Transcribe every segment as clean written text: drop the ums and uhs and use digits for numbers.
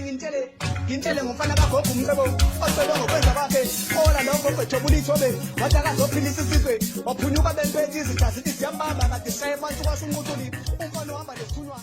ngintshele ngomfana kagogo umcebo ocebe ngokwenza kwakhe ola lokho kwejobula ithobe wathi akazophilisa isizwe waphunyuka bempethe izitha zithi siyambamba kade sayebantu kwasumuthuli umfana ohamba nesithunywa.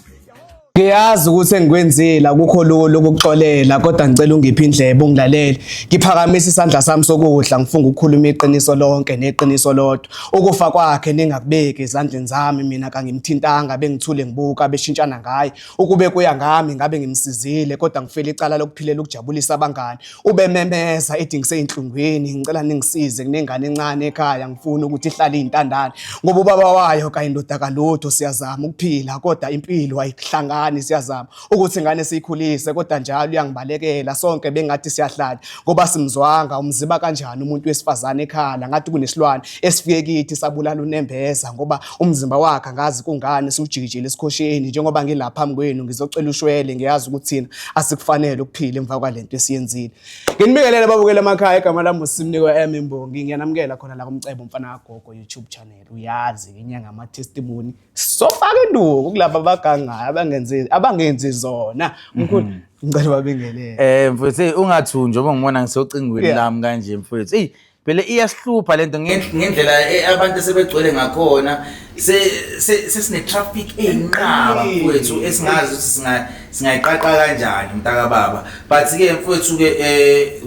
Ngiyazi ukuthi engikwenzile akukho lolo ukuxolela kodwa ngicela ungiphe indlebe ungilalele ngiphakamisa isandla sami sokudla ngifunga ukukhuluma iqiniso lonke neqiniso lodwa ukufa kwakhe ningakubeki ezandleni zami mina kangimthintanga bengithule ngibuka beshintshana ngaye ukube kuya ngami ngabe ngimsizile kodwa ngifela icala lokuphilela ukujabulisa abangani ube memeza ethi ngiseyinhlungwini ngicela ningisize kunengane encane ekhaya ngifuna ukuthi ihlale intandane ngoba ubaba wayo kayindoda kalutho siyazama ukuphila kodwa impilo ayihlangani siyazama ukuthi ingane siyikhulise kodwa njalo uyangibalekela sonke bengathi siyahlala ngoba simzwanga umziba kanjani umuntu wesifazane ekhala ngathi kunesilwane esifike kithi sabulala unembeza ngoba umzimba wakhe ngazi kungani siujikijile esikhosheni njengoba ngilapha phambi kwenu ngizocela ushwele ngiyazi ukuthi thina asikufanele ukuphila emva kwalento esiyenzile. Nginibingelele babukela emakhaya igama lami uSimnikwe Mbongi ngiyanamukela khona la kumcebo umfana kagogo YouTube channel uyazi inyanga ama testimony sofaka induku kulabo abagangayo abangenzi zona mkhulu ngicela babingelele mfowethu ungathunjwa ngibona ngisocingweni lami kanje mfowethu phela iyasihlupha lento ngendlela abantu sebegcwele ngakhona sesine traffic enqaba mfowethu esingazi ukuthi singayiqaqa kanjani mntaka baba but ke mfowethu ke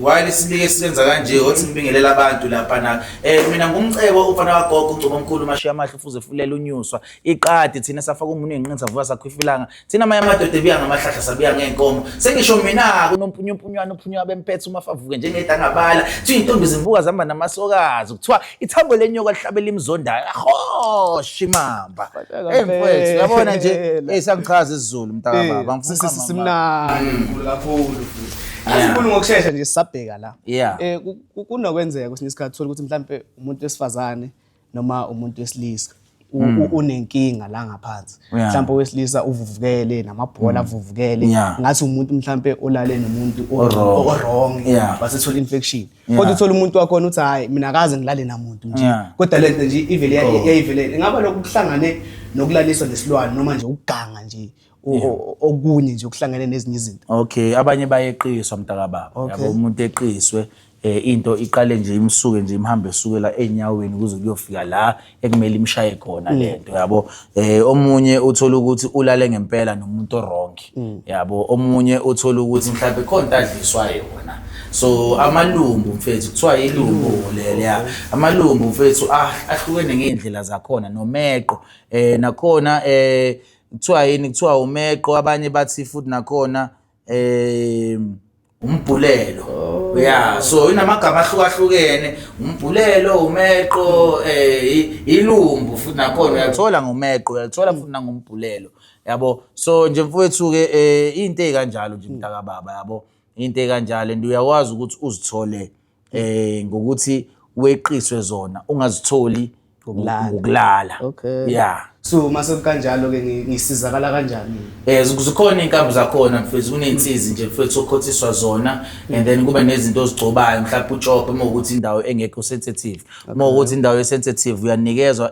while silike sisenza kanje othi ngibingelela abantu lapha na mina ngumcebo ufana kagogo uGcobo omkhulu mashiya amahle ufuze fulela unyuswa iqadi thina safaka umuntu enqinza vuka sakhwifilanga thina manje amadoda ebiya ngamahlahla sabiya ngenkomo sengisho mina kunompunyupunywana uphunywa bemphethe umafavuke njengedangabala thi intombi zivuka zihamba namasokazi kuthiwa ithambo lenyoka lihlabela imzondayo ahoshi mamba mfowethu yabona nje sangichaza isiZulu mntaka baba simnani kakhulu futhi asifuna ngokusheshsha nje sisabheka la kunokwenzeka kwesinye isikhathi thola ukuthi mhlambe umuntu wesifazane noma umuntu wesilisa unenkinga la ngaphansi mhlambe owesilisa uvuvukele namabhola avuvukele ngathi umuntu mhlambe olale nomuntu wrong basethola infection kodwa uthola umuntu wakhona uthi hayi mina akaze ngilale namuntu nje kodwa lento nje ivele yayivelele ingaba lokuhlangane nokulaliswa nesilwane noma nje ukuganga nje okunye nje ukuhlangene nezinye izinto. Okay abanye bayeqiswa mntaka baba yabo umuntu eqiswe into iqale nje imsuke nje imhambe esukela enyaweni kuze kuyofika la ekumele imshaye khona lento yabo omunye uthola ukuthi ulale ngempela nomuntu wrong yabo omunye uthola ukuthi mhlawumbe khona adliswa yona so amalumbu mfethu kuthiwa ilumbu leya amalumbu mfethu ahlukene ngeindlela zakhona nomeqo nakhona kuthiwa umeqo abanye bathi futhi nakhona umbhulelo so inamagama ahlukahlukene umbhulelo umeqo ilumbu futhi nakhona uyathola ngomeqo uyathola futhi nangombhulelo yabo so nje mfowethu ke into ekanjalo nje mntaka baba yabo into ekanjalo uyakwazi ukuthi uzithole ngokuthi weqiswe zona ungazitholi ngokulala so mase kanjalo ke ngisizakala kanjani zikhona inkambu zakhona mfethu kunensizi nje mfethu okhothiswa zona and then kuba nezinto ozigcobayo mhlawumbe ujobe uma ukuthi indawo engekho sensitive uma ukuthi indawo esensitive uyanikezwa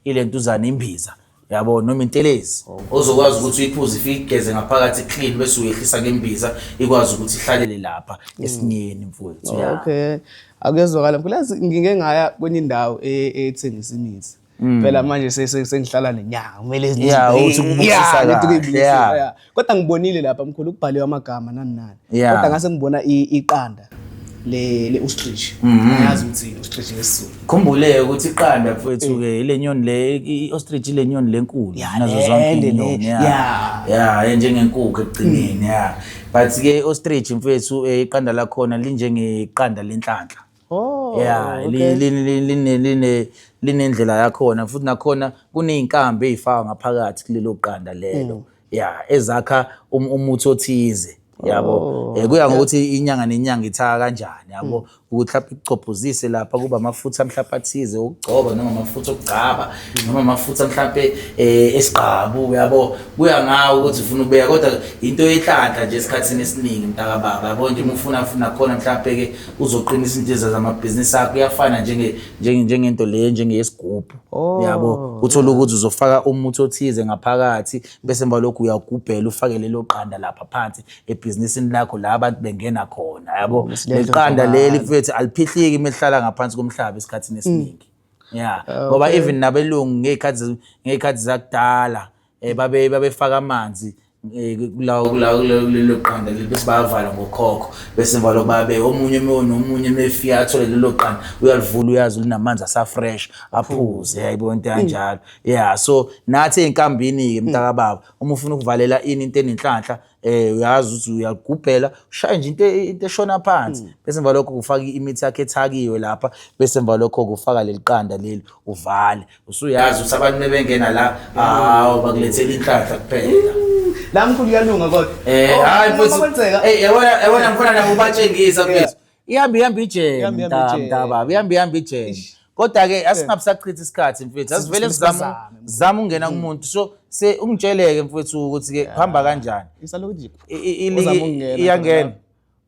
ilentuzana imbiza yabo noma intelezi ozokwazi ukuthi uyiphuze ifigeze ngaphakathi clean bese uyehlisa ngembiza ikwazi ukuthi ihlalele lapha esinyeni mfowethu okay akezwakala mkhulazi ngike ngaya kwenye indawo ethengisa imithi phela manje sengihlala nenyanga kumele ukubusisa kodwa ngibonile lapha mkhulu kubhaliwe amagama nani kodwa ngase ngibona iqanda le ostrich ayazi ukuthi ostrich yesizulu khumbule ukuthi iqanda mfowethu ke ile nyoni le i-ostrich ile nyoni lenkulu nazo zonke inyoni njengenkukhu ekugcineni but ke ostrich mfowethu iqanda la khona linjengeqanda lenhlanhla linendlela yakhona futhi nakhona kuneyinkambi ezifaka ngaphakathi kulelo qanda lelo ezakha umuthi othize yabo kuya ngokuthi inyanga nenyanga ithaka kanjani yabo ukuthi mhlawumbe ikucobhozise lapha kuba amafutha mhlawumbe athize okugcoba noma amafutha okugcaba noma amafutha mhlawumbe esigqabu yabo kuya ngawo ukuthi ufuna ubeka kodwa into yenhlanhla nje esikhathini esiningi mntaka baba yabo nje ufuna khona mhlawumbe ke uzoqinisa into zamabhizinisi akho kuyafana njengento le njengesigubhu yabo uthola ukuthi uzofaka umuthi othize ngaphakathi bese emva lokhu uyagubhela ufake lelo qanda lapha phansi ebhizinisini lakho la abantu bengena khona yabo leqanda leli mfethu aliphihliki imihlala ngaphansi komhlaba esikhathini esiningi ngoba even nabelungu ngekhathi zakudala babefaka amanzi kulelo qanda bese bayavala ngokhokho bese emva lokho babe omunye mefika athole lelo qanda uyalivula uyazi linamanzi asafresh aphuze yayibona into kanjalo so nathi einkambini ke mntaka baba uma ufuna ukuvalela into enenhlanhla uyazi ukuthi uyagubhela ushaya nje into eshona phansi bese emva lokho ufaka imithi yakhe ethakiwe lapha bese emva lokho ufaka leliqanda leli uvale usuyazi ukuthi abantu bebengena la bakulethela inhlanhla kuphela la mkhulu yalunga kodwa hayi mfethu yabona ngifuna nabo batshengisa mfethu ihamba ijene mntaka baba ihamba ijene kodwa ke asingabusachitha isikhathi mfethu asivele sizama ungena kumuntu so se ungitsheleke mfethu ukuthi ke hamba kanjani isalokuthi iyangena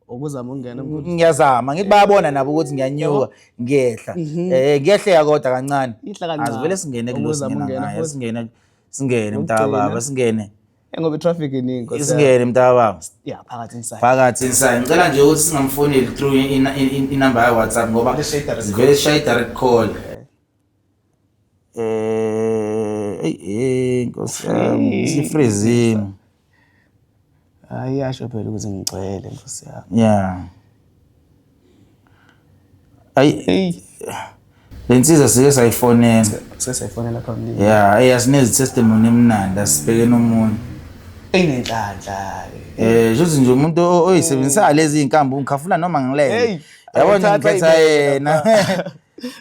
ukuzama ungena mkhulu ngiyazama ngithi bayabona nabo ukuthi ngiyanyuka ngiyehla ngiyehleka kodwa kancane asivele singene kulosingena singene mntaka baba singene ngoba itraffic iningi isingene mntaka baba phakathi inside ngicela nje ukuthi singamfoneli through inamba ya WhatsApp ngoba vele shay direct call Nkosi yami sifreezing yasho phela ukuthi ngicela Nkosi yami lensiza sike sayifonela sesayifonela phambili yasinezi testimony emnandi asibheke nomunye enenhlanhla juthi nje umuntu oyisebenzisa lezi inkambi ungikhafula noma ngilele yabona ngikhetha yena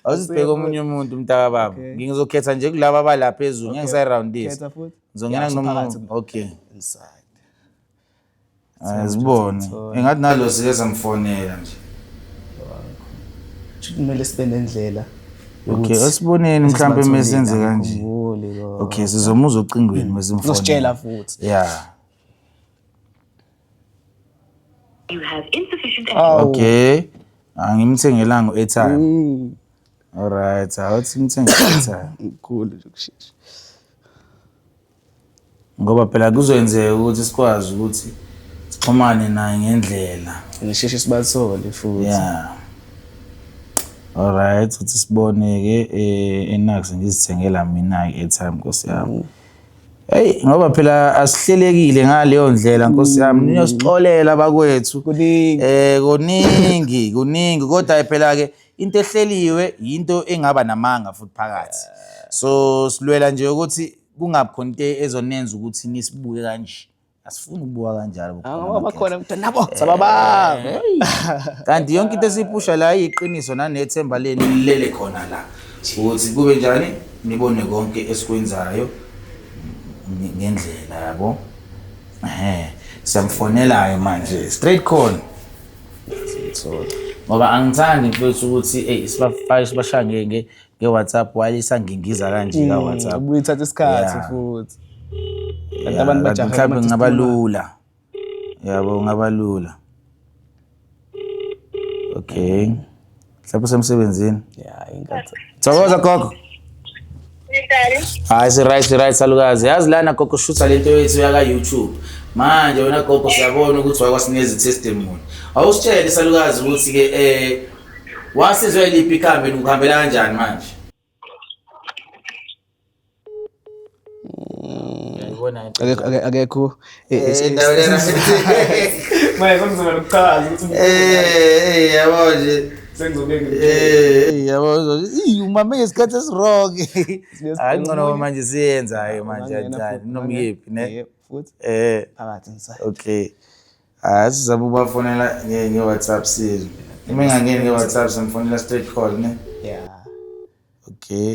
awusibheke omunye umuntu mntaka baba ngizokhetha nje kulabo abalapha phezulu ngeke ngisayirroundisa ngizongena kunomuntu okay inside azibone engathi nalo sike samfonela nje kumele sibe nendlela okay asiboneni mhlambe mesenze kanje okay sizomuza ocingweni mesimfonela usitshela futhi You have insufficient okay ngimthengela ngo-airtime alright awuthi ngithenge airtime cool nje kushesha ngoba phela kuzoyenzeka ukuthi sikwazi ukuthi sixhumane naye ngendlela ngisheshe sibathole futhi alright uthi siboneke enax ngizithengela mina airtime Nkosi yami hey ngoba phela asihlelekile ngaleyo ndlela Nkosi yami niyosixolela bakwethu kuningi kodwa phela ke into ehleliwe into engaba namanga futhi phakathi so silwela nje ukuthi kungabi khona into ezonenza ukuthi nisibuke kanje asifuni ukubuka kanjalo bakhona nabo sababa kanti yonke into esiphusha la iyiqiniso nanethemba leni lilele khona la ukuthi kube njani nibone konke esikwenzayo ngendlela yabo siyamfonelayo manje straight call ngoba angithandi mfethu ukuthi sibashange nge-WhatsApp walisangingiza kanje ka WhatsApp ubuyithatha isikhathi futhi abantu bajaha mhlawumbe ngabalula yabo ngabalula okay mhlawumbe semsebenzini inkathi thokoza gogo hayi si-right salukazi yazi lana gogo shutha lento yethu yaka YouTube manje wena gogo siyabona ukuthi wakwasinikeza i-testimony awusitshele salukazi ukuthi ke wasizwe liphi ikhambi ukuhambela kanjani manje akekho manje kuzoba nokuchaza ukuthi yabo nje sengizobeke yabo umame ngesikhathi esirong hayi ngcono manje siyenzayo manje kanjani noma yiphi ne futhi phakathi inside okay sizaba ubafonela nge-WhatsApp sizwe uma engangeni nge-WhatsApp simfonela straight call ne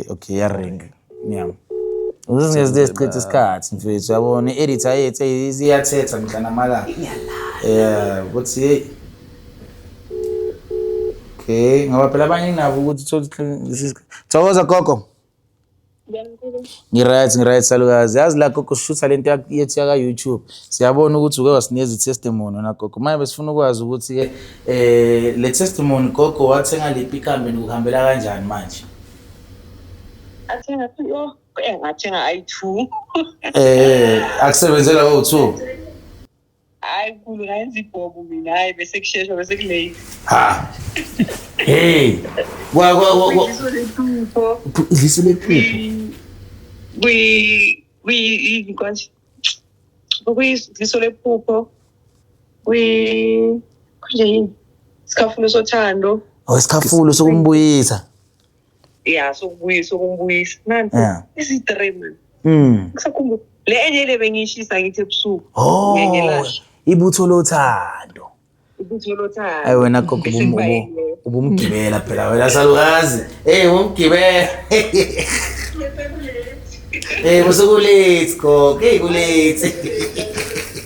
okay yaringa nyama uzingeze isichitha isikhathi mfethu yabona i-editor yethu iyathetha mhla namalanga ukuthi Okay, ngoba phela abanye nabo ukuthi Thokoza gogo. Ngiright salukazi. Yazi la gogo shutha lento yethu yaka YouTube. Siyabona ukuthi uke wasinikeza i-testimony na gogo. Manje besifuna ukwazi ukuthi ke le testimony gogo wathenga liphi ikambe ukuhambela kanjani manje? Athenga ngathenga i2. Akusebenzela o2. Hayi kulo ngayenza ibhobo mina hayi bese kusheshsha bese kulate. Ha. Hey. Liso lephupho. Liso lephupho. Konje yini? Sikhafulo sothando. Isikhafulo sokumbuyisa. Yeah, sokumbuyisa. Nanti isi3 Ngisakhumbula. Le enye le bengishisa ngithi ebusuku. Ngengelashwa. Ibutho lothando. Ayi wena gogo ubumgibela phela wena salukazi. Umgibela. Musukulethi gogo, kulethi.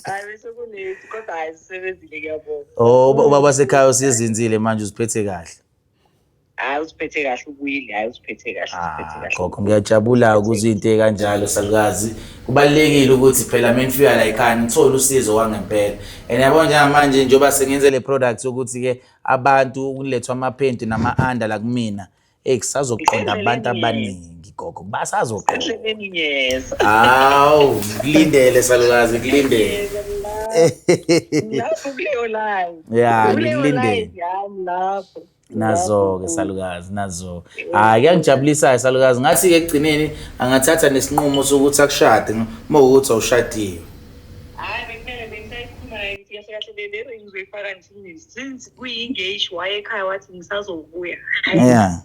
Hayi bese kulethi kodwa ayisebenzile kuyabona. Ubaba sekhaya usizinzile manje uziphethe kahle. Hayi usiphethe kahle ubuyile, hayi usiphethe kahle. Gogo ngiyajabula ukuthi into kanjalo salukazi. Kubalekile ukuthi phela menifika la ekhaya ngithola usizo wangempela. Yabona njengamanje njoba sengenze le product ukuthi ke abantu ukulethwa amaphenti nama-under la kumina kusazoqonda abantu abaningi gogo basazoqonda. Hawu ngilindele salukazi ngilindele. Lapho kuleyo live. Yeah ngilindele. Lapho. Nazo ke salukazi nazo. Kuyangijabulisa salukazi ngathi ke egcineni angathatha nesinqumo sokuthi akushade uma ukuthi awushadiwe. Hayi bengisayikhuluma kahle le ring ngifaka nje since kuyi-engage waye ekhaya wathi ngisazobuya. Yeah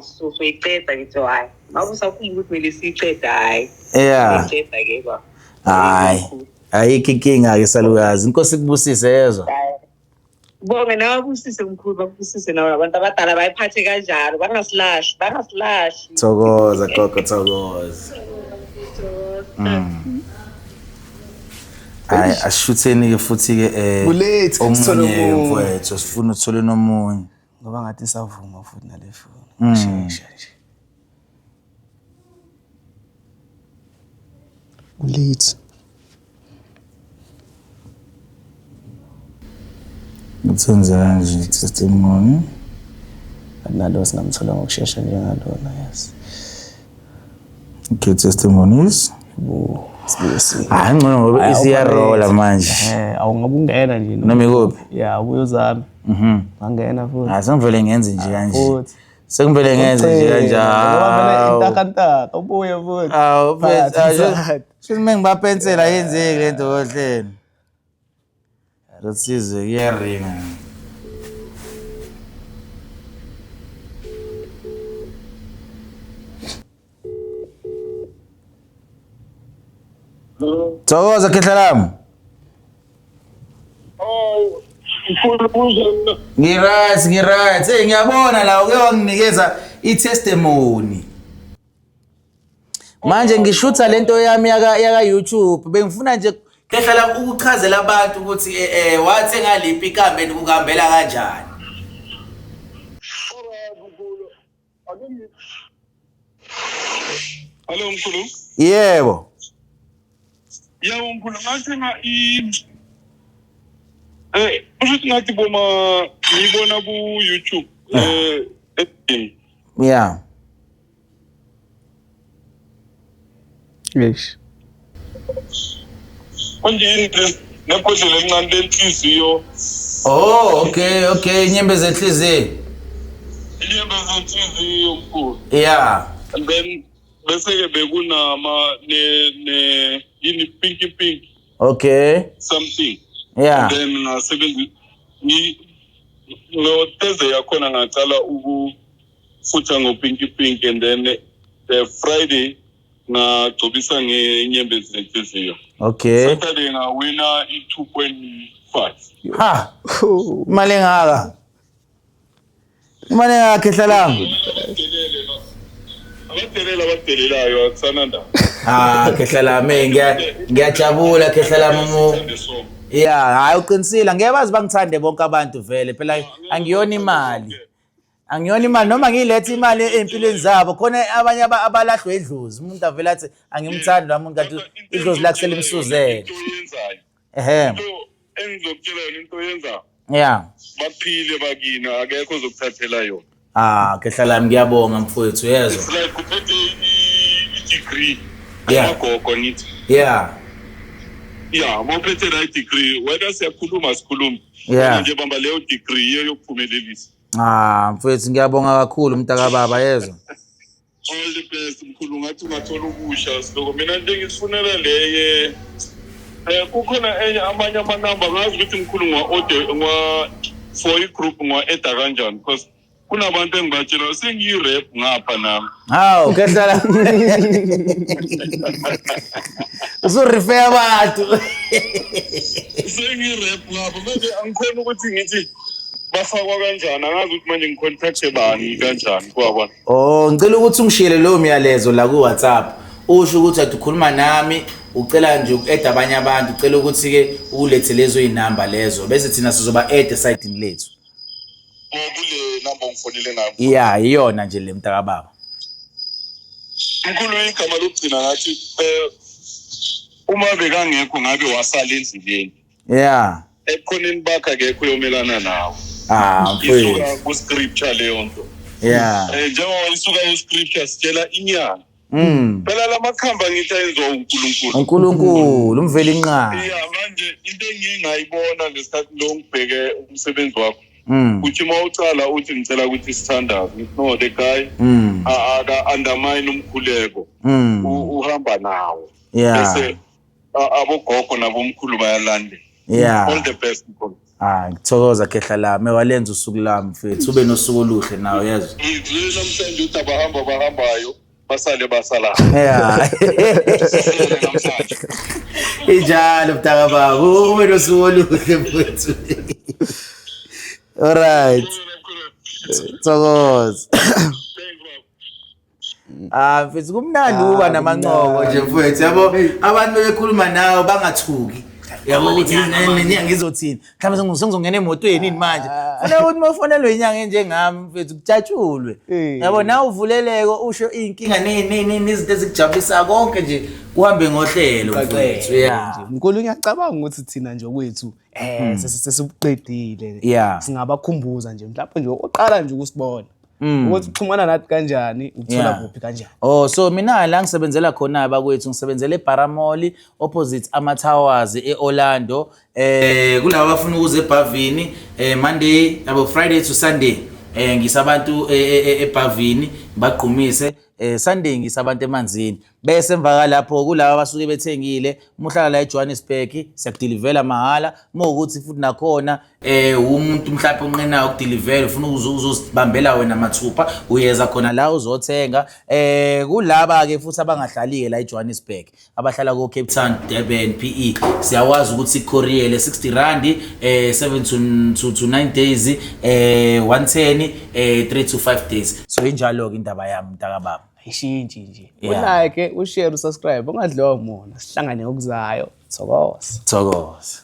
so iqeda ngithi hayi mawusakhumbula ukuthi kumele siyiqeda hayi. Ngiceda ke ba. Ayikho inkinga ke salukazi inkosi kubusise yezwa. Bonke nawe busise mkhulu bakubusise nawe abantu abadala bayiphathe kanjalo bangasilahli. Thokoza gogo thokoza. Hayi ashutheni ke futhi ke Kulethi omunye mfowethu sifuna uthole nomunye ngoba ngathi savuma futhi nale phone. Shesha nje. Kulethi Ngithenze kanje testimony. nalo singamthola ngokusheshsha njengalona yes. Okay testimonies. Sibuyisi. Ngcono ngoba isiyarola manje. Awungabungena nje noma ikuphi? Yeah ubuyozami. Angena futhi. Sengivele ngenze nje kanje. Sengivele ngenze nje kanjalo. Ngoba intakantaka ubuye futhi. Futhi mengibapensela yenzeke lento ohleni. Rasize kuyaringa. Thokoza khehla lami. Ngiright. Ngiyabona la uke wanginikeza i-testimony. Manje ngishutha lento yami yaka YouTube bengifuna nje khehla lami ukuchazela abantu ukuthi wathenga liphi ikambe ukuhambela kanjani. Hello mkhulu. Yebo. Yebo mkhulu ngathenga usuthi ngathi ngibona ku YouTube Yeah. Yes. Konje nebhodlela encane lenhliziyo. Okay, inyembezi enhliziyo. Inyembezi enhliziyo mkhulu. Yeah. And then bese ke bekunama yini pink. Okay. Something. Yeah. And then ngasebenza no Thursday yakhona ngacala ukufutha ngopink and then the Friday ngagcobisa ngenyembezi zenhliziyo. Okay. Saturday ngawina i2.5. Ha. Imali engaka. Imali engaka khehla lami. Abadelelayo akusananda. Khehla lami ngiyajabula khehla lami Yeah, hayi uqinisile ngiyabazi bangithande bonke abantu vele phela angiyona imali. Angiyona imali noma ngilethe imali empilweni zabo khona abanye abalahlwe idlozi umuntu avela athi angimthandi lo muntu kanti idlozi lakusela imsuzele. Into oyenzayo. Ehe. Into engizokutshela yona into oyenza. Yeah. Baphile bakina akekho ozokuthathela yona. Kehla lami ngiyabonga mfowethu yezwa. It's like kuphethe i-degree. Yeah. Amagogo nithi. Yeah. Yeah, mawuphethe la degree whether siyakhuluma sikhuluma. Yeah. Nje bamba leyo degree yokuphumelelisa. Mfowethu ngiyabonga kakhulu umntaka baba yezwa. All the best mkhulu ngathi ungathola ubusha siloko mina nje ngisifunela leye kukhona enye amanye amanamba ngazi ukuthi mkhulu ngwa for i-group ngwa-eda kanjani because kunabantu engibatshela sengiyi-rap ngapha nami. Hawu kehla usurife abantu. Sengiyi-rap ngapha manje angikhona ukuthi ngithi bafakwa kanjani angazi ukuthi manje ngicontact bani kanjani kwabona. Ngicela ukuthi ungishiyele lowo myalezo la ku WhatsApp usho ukuthi athi ukhuluma nami ucela nje uku-add abanye abantu ucela ukuthi ke ulethe lezo inamba lezo bese thina sizoba add esayidini lethu. Kule number ngifonele ngayo. Yeah iyona nje le mntaka baba. Mkhulu igama lokugcina ngathi uma bekangekho ngabe wasala endleleni. Yeah. Ekhoneni bakhe akekho uyomelana nawo. Mfowethu. Isuka ku scripture leyo nto. Yeah. Njengoba isuka ku scripture sitshela inyanga. Phela lamakhamba ngithi ayenziwa uNkulunkulu. uNkulunkulu umveli inqaba. Yeah manje into engingayibona lesikhathi lo ngibheke umsebenzi wakho. Uthi mawucala uthi ngicela ukuthi sithandaze. No the guy aka undermine umkhuleko. Uhamba nawo. Yeah. Bese abogogo nabomkhulu bayalande. Yeah. All the best mkhulu. Ngithokoza kehla lami walenza usuku lami mfethu ube nosuku oluhle nawe yezwa. Ngidlule namhlanje uthi bahambayo basale basala. Yeah. Ijalo mntaka baba ube nosuku oluhle mfethu. All right. Thokoza. Mfethu kumnandi uba namanqoko nje mfethu yabo abantu bekhuluma nawe bangathuki. Yabo ukuthi inyanga izothini mhlawumbe sengizongena emotweni manje funa ukuthi mafonelwe inyanga enjengami mfethu kujatshulwe yabo nawe uvuleleko usho inkinga nezinto ezikujabulisa konke nje kuhambe ngohlelo mfethu yeah Mkhulu ngiyacabanga ukuthi thina nje kwethu sesibuqedile singabakhumbuza nje mhlawumbe nje oqala nje ukusibona ukuthi uxhumana nathi kanjani ukuthola kuphi kanjani. So mina la ngisebenzela khona bakwethu ngisebenzele eBaramoli opposite ama-Towers eOrlando kulabo abafuna ukuze eBhavini Monday yabo Friday to Sunday ngisabantu eBhavini baqhumise Sunday ngisabantu emanzini bese emva lapho kulabo abasuke bethengile umuhlala la eJohannesburg siyakudelivela mahala ukuthi futhi nakhona umuntu mhlawumbe unqenayo ukudelivela ufuna uzosibambela wena mathupha uyeza khona la uzothenga kulaba ke futhi abangahlali la eJohannesburg abahlala ko Cape Town Durban PE siyawazi ukuthi icourier 60 rand 7 to 9 days 110 3 to 5 days so injalo ke indaba yami mntaka baba Ishintshi nje. Ulike, ushare, usubscribe ungadliwa umona. Sihlangane ngokuzayo. Thokoza.